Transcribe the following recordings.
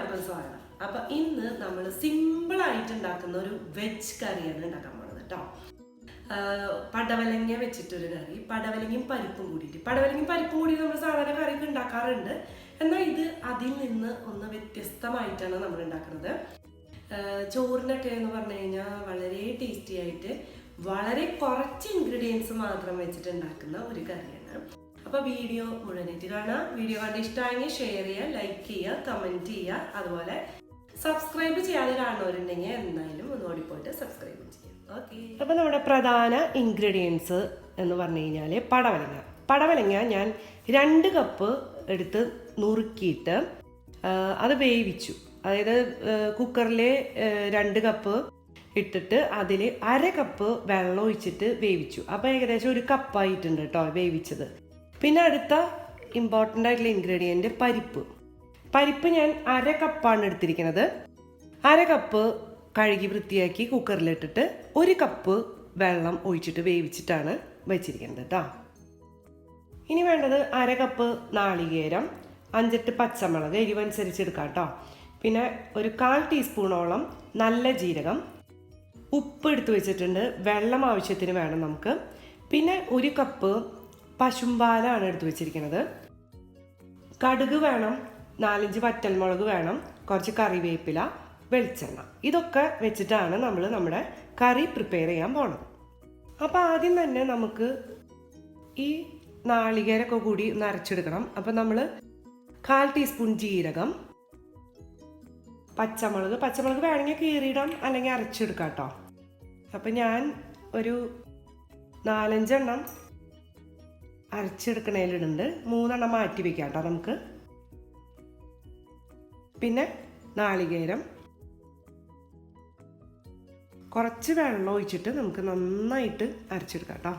എല്ലാവർക്കും സ്വാഗതം. അപ്പോൾ ഇന്ന് നമ്മൾ സിമ്പിളായിട്ട് ഉണ്ടാക്കുന്ന ഒരു വെജ് കറിയാണ് ഉണ്ടാക്കാൻ പോകുന്നത് കേട്ടോ. പടവലങ്ങ വെച്ചിട്ടൊരു കറി, പടവലങ്ങയും പരിപ്പും കൂടിയിട്ട്. പടവലങ്ങയും പരിപ്പും കൂടി നമ്മൾ സാധാരണ കറിക്ക് ഉണ്ടാക്കാറുണ്ട്. എന്നാൽ ഇത് അതിൽ നിന്ന് ഒന്ന് വ്യത്യസ്തമായിട്ടാണ് നമ്മൾ ഉണ്ടാക്കുന്നത്. ചോറിനൊക്കെ എന്ന് പറഞ്ഞു കഴിഞ്ഞാൽ വളരെ ടേസ്റ്റി ആയിട്ട് വളരെ കുറച്ച് ഇൻഗ്രീഡിയൻസ് മാത്രം വെച്ചിട്ട് ഉണ്ടാക്കുന്ന ഒരു കറിയാണ്. അപ്പോൾ വീഡിയോ മുഴുവനായിട്ട് കാണാം. വീഡിയോ കണ്ട് ഇഷ്ടമായെങ്കിൽ ഷെയർ ചെയ്യുക, ലൈക്ക് ചെയ്യുക, കമൻറ്റ് ചെയ്യുക. അതുപോലെ സബ്സ്ക്രൈബ് ചെയ്യാതെ കാണുന്നവരുണ്ടെങ്കിൽ എന്തായാലും ഒന്ന് ഓടിപ്പോയിട്ട് സബ്സ്ക്രൈബ് ചെയ്യാം. ഓക്കെ. അപ്പോൾ നമ്മുടെ പ്രധാന ഇൻഗ്രീഡിയൻസ് എന്ന് പറഞ്ഞു കഴിഞ്ഞാൽ പടവലങ്ങ. പടവലങ്ങ ഞാൻ 2 കപ്പ് എടുത്ത് നുറുക്കിയിട്ട് അത് വേവിച്ചു. അതായത് കുക്കറിൽ 2 കപ്പ് ഇട്ടിട്ട് അതിൽ 1/2 കപ്പ് വെള്ളം ഒഴിച്ചിട്ട് വേവിച്ചു. അപ്പോൾ ഏകദേശം 1 കപ്പായിട്ടുണ്ട് കേട്ടോ വേവിച്ചത്. പിന്നെ അടുത്ത ഇമ്പോർട്ടൻ്റ് ആയിട്ടുള്ള ഇൻഗ്രീഡിയൻറ്റ് പരിപ്പ് ഞാൻ 1/2 കപ്പാണ് എടുത്തിരിക്കുന്നത്. 1/2 കപ്പ് കഴുകി വൃത്തിയാക്കി കുക്കറിലിട്ടിട്ട് 1 കപ്പ് വെള്ളം ഒഴിച്ചിട്ട് വേവിച്ചിട്ടാണ് വെച്ചിരിക്കുന്നത് കേട്ടോ. ഇനി വേണ്ടത് 1/2 കപ്പ് നാളികേരം, 5-8 പച്ചമുളക്, എരിവനുസരിച്ച് എടുക്കാം കേട്ടോ. പിന്നെ ഒരു 1/4 ടീസ്പൂണോളം നല്ല ജീരകം, ഉപ്പ് എടുത്ത് വെച്ചിട്ടുണ്ട്, വെള്ളം ആവശ്യത്തിന് വേണം നമുക്ക്. പിന്നെ 1 കപ്പ് പശുമ്പാലാണ് എടുത്ത് വെച്ചിരിക്കുന്നത്. കടുക് വേണം, 4-5 വറ്റൽമുളക് വേണം, കുറച്ച് കറിവേപ്പില, വെളിച്ചെണ്ണ. ഇതൊക്കെ വെച്ചിട്ടാണ് നമ്മൾ നമ്മുടെ കറി പ്രിപ്പയർ ചെയ്യാൻ പോണത്. അപ്പോൾ ആദ്യം തന്നെ നമുക്ക് ഈ നാളികേരമൊക്കെ കൂടി നരച്ചെടുക്കണം. അപ്പോൾ നമ്മൾ 1/4 ടീസ്പൂൺ ജീരകം, പച്ചമുളക് വേണമെങ്കിൽ കീറിയിടാം, അല്ലെങ്കിൽ അരച്ചെടുക്കാം കേട്ടോ. അപ്പം ഞാൻ ഒരു 4-5 എണ്ണം അരച്ചെടുക്കണേലിടുന്നുണ്ട്, 3 എണ്ണം മാറ്റി വെക്കാം കേട്ടോ നമുക്ക്. പിന്നെ നാളികേരം, കുറച്ച് വെള്ളം ഒഴിച്ചിട്ട് നമുക്ക് നന്നായിട്ട് അരച്ചെടുക്കാം കേട്ടോ.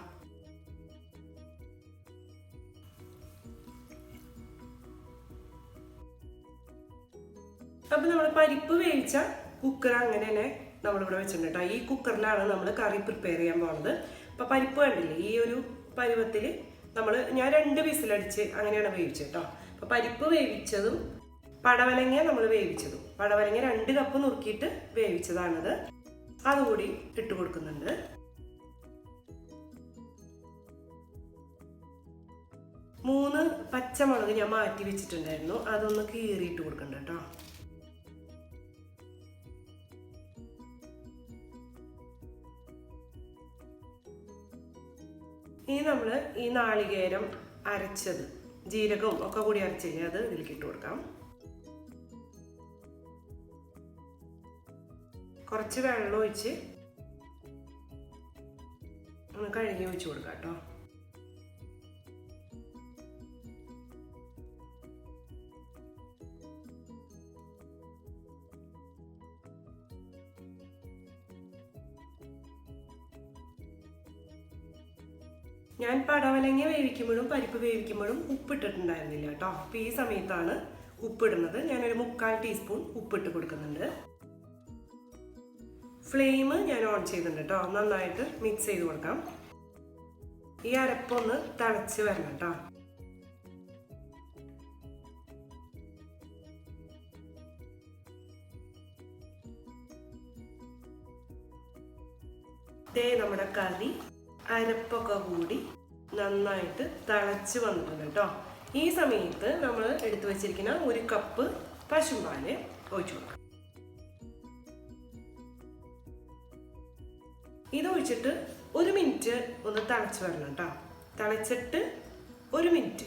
അപ്പോൾ നമ്മൾ പരിപ്പ് വേവിച്ച കുക്കർ അങ്ങനെ തന്നെ നമ്മളിവിടെ വെച്ചിട്ടുണ്ട് കേട്ടോ. ഈ കുക്കറിലാണ് നമ്മൾ കറി പ്രിപ്പയർ ചെയ്യാൻ പോകുന്നത്. അപ്പോൾ പരിപ്പ് കണ്ടില്ലേ, ഈ ഒരു പരുവത്തിൽ ഞാൻ 2 വിസിലടിച്ച് അങ്ങനെയാണ് വേവിച്ചത് കേട്ടോ. അപ്പോൾ പരിപ്പ് വേവിച്ചതും പടവലങ്ങ നമ്മൾ വേവിച്ചതും, പടവലങ്ങ 2 കപ്പ് നുറുക്കിയിട്ട് വേവിച്ചതാണത്, അതുകൂടി ഇട്ട് കൊടുക്കുന്നുണ്ട്. മൂന്ന് പച്ചമുളക് ഞാൻ മാറ്റി വെച്ചിട്ടുണ്ടായിരുന്നു, അതൊന്ന് കീറിയിട്ട് കൊടുക്കണ്ട കേട്ടോ. ഇനി നമ്മൾ ഈ നാളികേരം അരച്ചത്, ജീരകവും ഒക്കെ കൂടി അരച്ചില്ലേ, അത് ഇതിലേക്ക് ഇട്ട് കൊടുക്കാം. കുറച്ച് വെള്ളം ഒഴിച്ച് ഒന്ന് കഴുകി ഒഴിച്ച് കൊടുക്കാം കേട്ടോ. ഞാൻ പടവലങ്ങ വേവിക്കുമ്പോഴും പരിപ്പ് വേവിക്കുമ്പോഴും ഉപ്പിട്ടിട്ടുണ്ടായിരുന്നില്ല കേട്ടോ. അപ്പോൾ ഈ സമയത്താണ് ഉപ്പിടുന്നത്. ഞാനൊരു 3/4 ടീസ്പൂൺ ഉപ്പിട്ട് കൊടുക്കുന്നുണ്ട്. ഫ്ലെയിം ഞാൻ ഓൺ ചെയ്തിട്ടുണ്ട് കേട്ടോ. നന്നായിട്ട് മിക്സ് ചെയ്ത് കൊടുക്കാം. ഈ അരപ്പൊന്ന് തിളച്ച് വരണം കേട്ടോ. നമ്മുടെ കറി അരപ്പൊക്കെ കൂടി നന്നായിട്ട് തിളച്ച് വന്നിട്ടുണ്ട് കേട്ടോ. ഈ സമയത്ത് നമ്മൾ എടുത്തു വെച്ചിരിക്കുന്ന 1 കപ്പ് പശുമ്പാല് ഒഴിച്ചു കൊടുക്കാം. ഇതൊഴിച്ചിട്ട് 1 മിനിറ്റ് ഒന്ന് തിളച്ച് വരണം കേട്ടോ. തിളച്ചിട്ട് 1 മിനിറ്റ്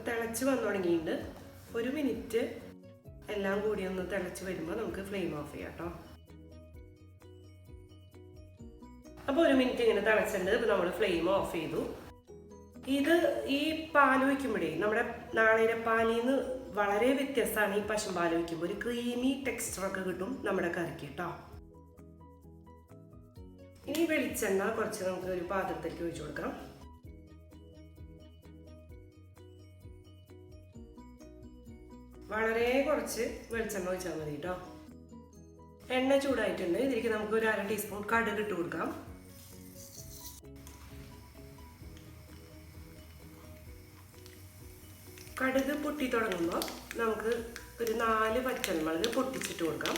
തിളച്ച് വന്നു തുടങ്ങിയിട്ട് 1 മിനിറ്റ് എല്ലാം കൂടി ഒന്ന് തിളച്ച് വരുമ്പോൾ നമുക്ക് ഫ്ലെയിം ഓഫ് ചെയ്യാം കേട്ടോ. അപ്പോൾ 1 മിനിറ്റ് ഇങ്ങനെ തിളച്ചിട്ടുണ്ട്. ഇപ്പോൾ നമ്മൾ ഫ്ലെയിം ഓഫ് ചെയ്തു. ഈ പാൽ ഒഴിക്കുമ്പോഴേ നമ്മുടെ നാളികേരപ്പാലിൽ നിന്ന് വളരെ വ്യത്യസ്തമാണ്. ഈ പശുമ്പാൽ ഒഴിക്കുമ്പോൾ ഒരു ക്രീമി ടെക്സ്ചറൊക്കെ കിട്ടും നമ്മുടെ കറിക്ക് കേട്ടോ. ഇനി വെളിച്ചെണ്ണ കുറച്ച് നമുക്ക് ഒരു പാത്രത്തിലേക്ക് ഒഴിച്ചു കൊടുക്കാം. വളരെ കുറച്ച് വെളിച്ചെണ്ണ ഒഴിച്ചാൽ മതി കേട്ടോ. എണ്ണ ചൂടായിട്ടുണ്ട്. ഇതിലേക്ക് നമുക്ക് ഒരു 1/2 ടീസ്പൂൺ കടുക് ഇട്ട് കൊടുക്കാം. കടുക് പൊട്ടി തുടങ്ങുമ്പോൾ നമുക്ക് ഒരു 4 പച്ചമുളക് പൊട്ടിച്ചിട്ട് കൊടുക്കാം.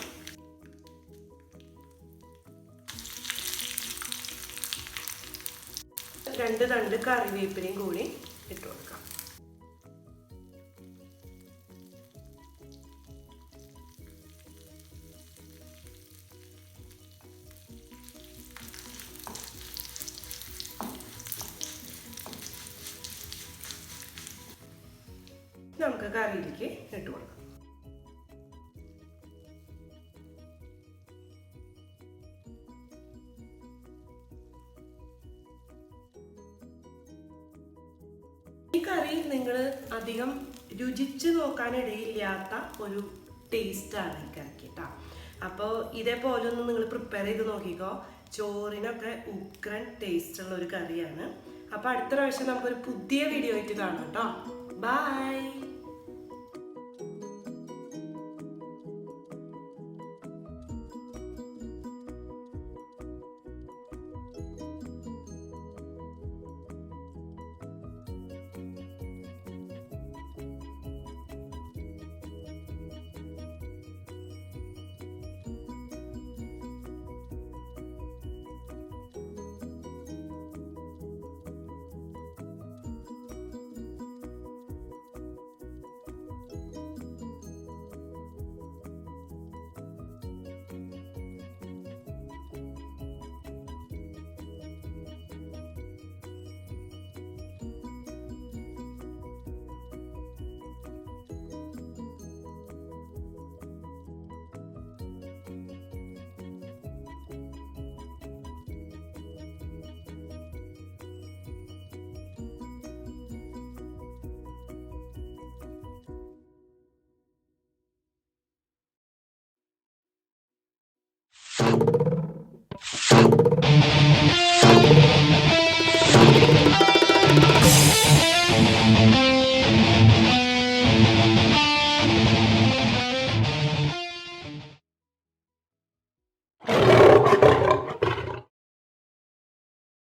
രണ്ട് തണ്ട് കറിവേപ്പിലയും കൂടി ഇട്ട് കൊടുക്കാം. നമുക്ക് കറിയിലേക്ക് ഇട്ട് കൊടുക്കാം. ഈ കറി നിങ്ങൾ അധികം രുചിച്ച് നോക്കാനിടയില്ലാത്ത ഒരു ടേസ്റ്റാണ് ഈ കറിക്ക് കേട്ടോ. അപ്പോൾ ഇതേപോലെ ഒന്ന് നിങ്ങൾ പ്രിപ്പയർ ചെയ്ത് നോക്കിക്കോ. ചോറിനൊക്കെ ഉഗ്രൻ ടേസ്റ്റുള്ള ഒരു കറിയാണ്. അപ്പോൾ അടുത്ത പ്രാവശ്യം നമുക്കൊരു പുതിയ വീഡിയോ ആയിട്ട് കാണാം കേട്ടോ. Bye!